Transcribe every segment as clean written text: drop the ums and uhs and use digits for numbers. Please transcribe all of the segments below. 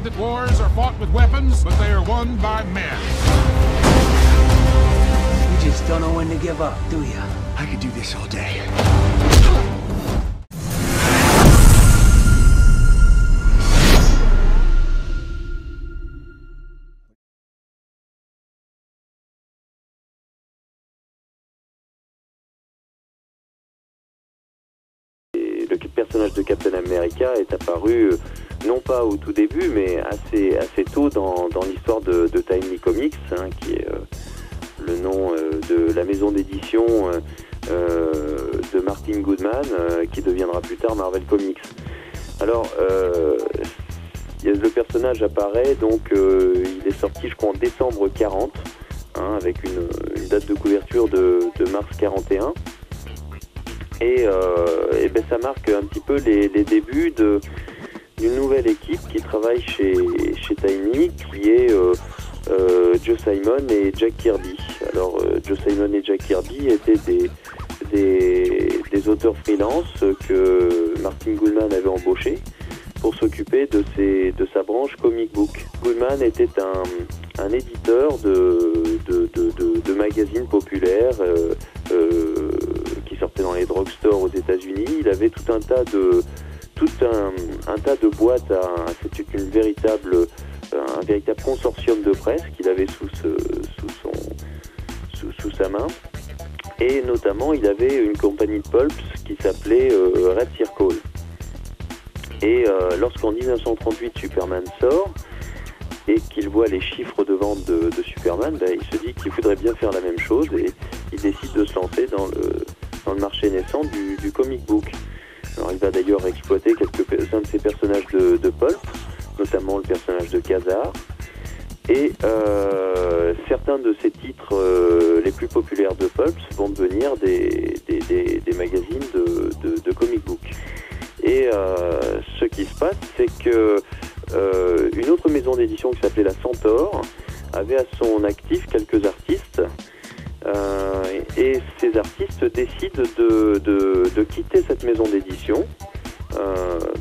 taught that wars are fought with weapons, but they are won by men. You just don't know when to give up, do ya? I could do this all day. Le personnage de Captain America est apparu non pas au tout début, mais assez tôt dans l'histoire de Timely Comics, hein, qui est le nom de la maison d'édition de Martin Goodman, qui deviendra plus tard Marvel Comics. Alors, le personnage apparaît, donc il est sorti, je crois, en décembre 40, hein, avec une date de couverture de mars 41. Et ben ça marque un petit peu les débuts d'une nouvelle équipe qui travaille chez Timely, qui est Joe Simon et Jack Kirby. Alors Joe Simon et Jack Kirby étaient des auteurs freelance que Martin Goodman avait embauchés pour s'occuper de sa branche comic book. Goodman était un éditeur de magazines populaires qui sortait dans les drugstores aux États-Unis. Il avait tout un tas de boîtes. C'était un véritable consortium de presse qu'il avait sous sa main. Et notamment, il avait une compagnie de pulps qui s'appelait Red Circle. Et lorsqu'en 1938 Superman sort et qu'il voit les chiffres de vente de Superman, ben, il se dit qu'il voudrait bien faire la même chose et il décide de se lancer dans le marché naissant du comic book. Alors il va d'ailleurs exploiter quelques-uns de ses personnages de pulp, notamment le personnage de Khazar, et certains de ses titres les plus populaires de pulp vont devenir des magazines de comic book. Et ce qui se passe, c'est que une autre maison d'édition qui s'appelait la Centaure avait à son actif quelques artistes. Et ces artistes décident de quitter cette maison d'édition,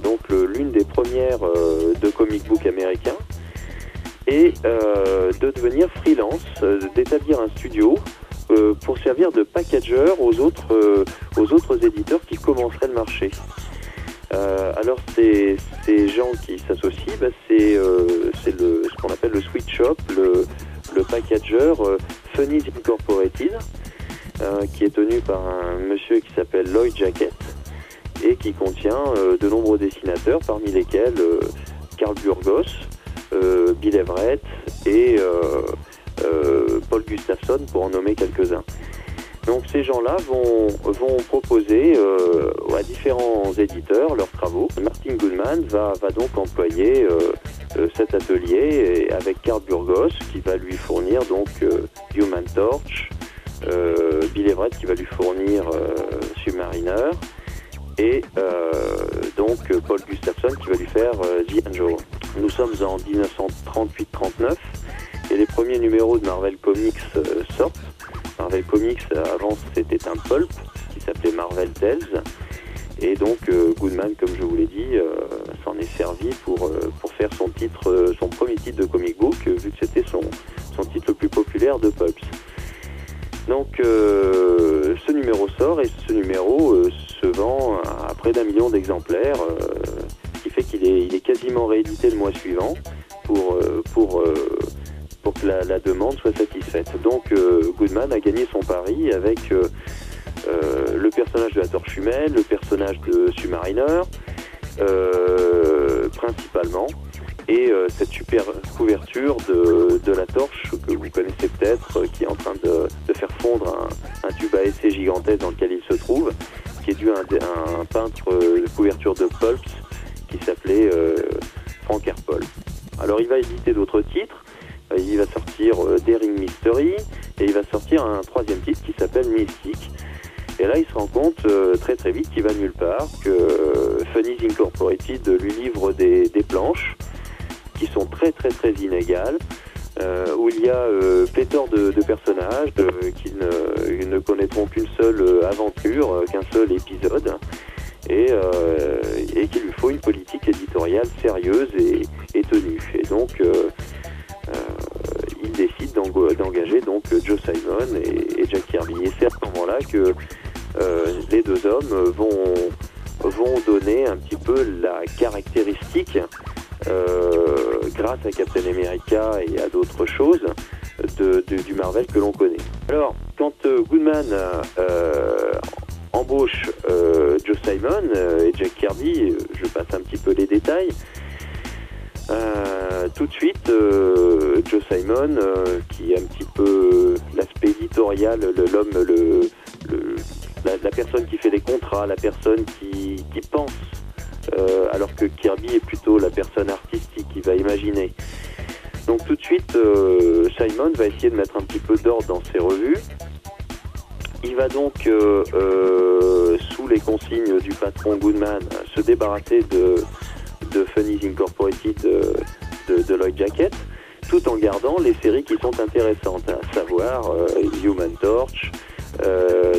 donc l'une des premières de comic book américains, et de devenir freelance, d'établir un studio pour servir de packager aux autres éditeurs qui commenceraient le marché. Alors ces gens qui s'associent, bah, c'est ce qu'on appelle le sweet shop, le packager Funnies Incorporated, qui est tenu par un monsieur qui s'appelle Lloyd Jacket et qui contient de nombreux dessinateurs, parmi lesquels Carl Burgos, Bill Everett et Paul Gustafson, pour en nommer quelques-uns. Donc ces gens-là vont proposer à différents éditeurs leurs travaux. Martin Goodman va donc employer cet atelier avec Carl Burgos qui va lui fournir donc Human Torch, Bill Everett qui va lui fournir Submariner et donc Paul Gustafson qui va lui faire The Angel. Nous sommes en 1938-39 et les premiers numéros de Marvel Comics sortent. Marvel Comics, avant, c'était un pulp qui s'appelait Marvel Tales. Et donc, Goodman, comme je vous l'ai dit, s'en est servi pour faire son premier titre de comic book, vu que c'était son titre le plus populaire de pulps. Donc, ce numéro sort et ce numéro se vend à près d'1 million d'exemplaires, ce qui fait qu'il est quasiment réédité le mois suivant pour que la demande soit satisfaite. Donc Goodman a gagné son pari avec le personnage de la Torche Humaine, le personnage de Submariner, principalement, et cette super couverture de la Torche que vous connaissez peut-être, qui est en train de faire fondre un tube à essai gigantesque dans lequel il se trouve, qui est dû à un peintre de couverture de pulps qui s'appelait Frank Herpol. Alors il va éditer d'autres titres. Il va sortir Daring Mystery et il va sortir un troisième titre qui s'appelle Mystique. Et là, il se rend compte très très vite qu'il va nulle part, que Funnies Incorporated lui livre des planches qui sont très très très inégales, où il y a pléthore de personnages qui ne connaîtront qu'une seule aventure, qu'un seul épisode. et qu'il lui faut une politique éditoriale sérieuse et tenue. Et donc il décide d'engager donc Joe Simon et Jack Kirby. Et c'est à ce moment-là que les deux hommes vont donner un petit peu la caractéristique, grâce à Captain America et à d'autres choses, du Marvel que l'on connaît. Alors, quand Goodman embauche Joe Simon et Jack Kirby, je passe un petit peu les détails, tout de suite, Joe Simon, qui est un petit peu l'aspect éditorial, la personne qui fait les contrats, la personne qui pense, alors que Kirby est plutôt la personne artistique qui va imaginer. Donc tout de suite, Simon va essayer de mettre un petit peu d'ordre dans ses revues. Il va donc, sous les consignes du patron Goodman, se débarrasser de Funnies Incorporated de Lloyd Jacket, tout en gardant les séries qui sont intéressantes, à savoir Human Torch,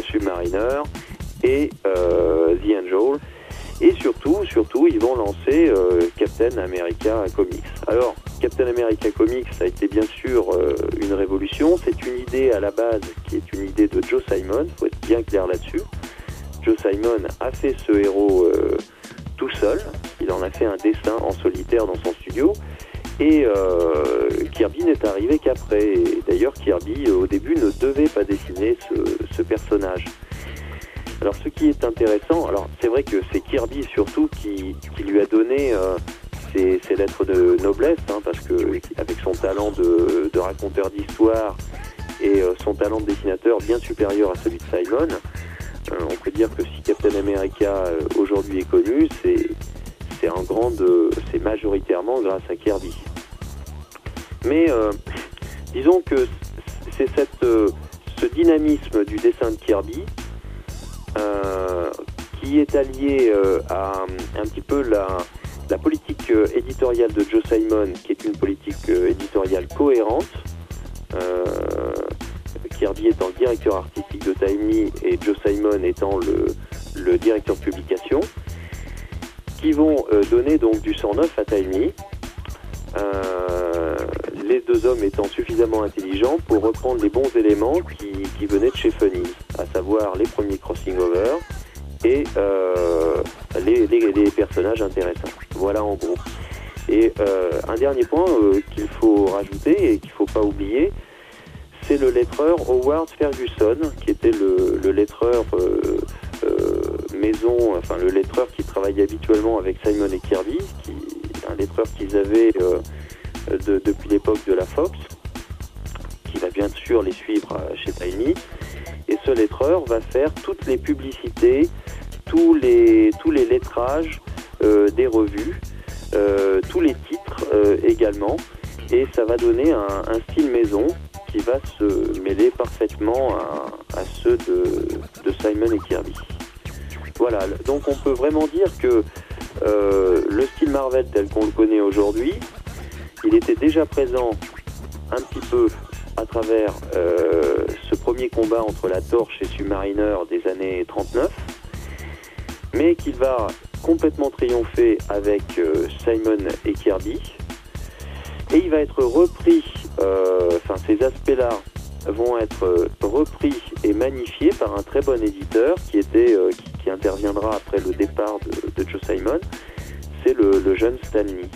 Submariner et The Angel. Et surtout, ils vont lancer Captain America Comics. Alors, Captain America Comics a été bien sûr une révolution. C'est une idée à la base qui est une idée de Joe Simon, il faut être bien clair là-dessus. Joe Simon a fait ce héros tout seul. Il en a fait un dessin en solitaire dans son studio. Et Kirby n'est arrivé qu'après. Et d'ailleurs, Kirby, au début, ne devait pas dessiner ce personnage. Alors, ce qui est intéressant, alors c'est vrai que c'est Kirby surtout qui lui a donné ses lettres de noblesse, parce que avec son talent de raconteur d'histoire et son talent de dessinateur bien supérieur à celui de Simon, on peut dire que si Captain America aujourd'hui est connu, c'est majoritairement grâce à Kirby. Mais disons que c'est ce dynamisme du dessin de Kirby qui est allié à un petit peu la politique éditoriale de Joe Simon, qui est une politique éditoriale cohérente. Kirby étant le directeur artistique de Timely et Joe Simon étant le directeur de publication, qui vont donner donc du sang neuf à Timely. Les deux hommes étant suffisamment intelligents pour reprendre les bons éléments qui venaient de chez Funny, à savoir les premiers crossing over et les personnages intéressants. Voilà en gros. Et un dernier point qu'il faut rajouter et qu'il ne faut pas oublier, c'est le lettreur Howard Ferguson, qui était le lettreur maison, enfin le lettreur qui travaillait habituellement avec Simon et Kirby, un lettreur qu'ils avaient depuis l'époque de la Fox, qui va bien sûr les suivre chez Timely. Et ce lettreur va faire toutes les publicités, tous les lettrages des revues, tous les titres également, et ça va donner un style maison qui va se mêler parfaitement à ceux de Simon et Kirby. Voilà, donc on peut vraiment dire que le style Marvel tel qu'on le connaît aujourd'hui, il était déjà présent un petit peu à travers ce premier combat entre la Torche et Submariner des années 39, mais qu'il va complètement triompher avec Simon et Kirby, et il va être repris, ces aspects-là vont être repris et magnifiés par un très bon éditeur qui interviendra après le départ de Joe Simon, c'est le jeune Stan Lee.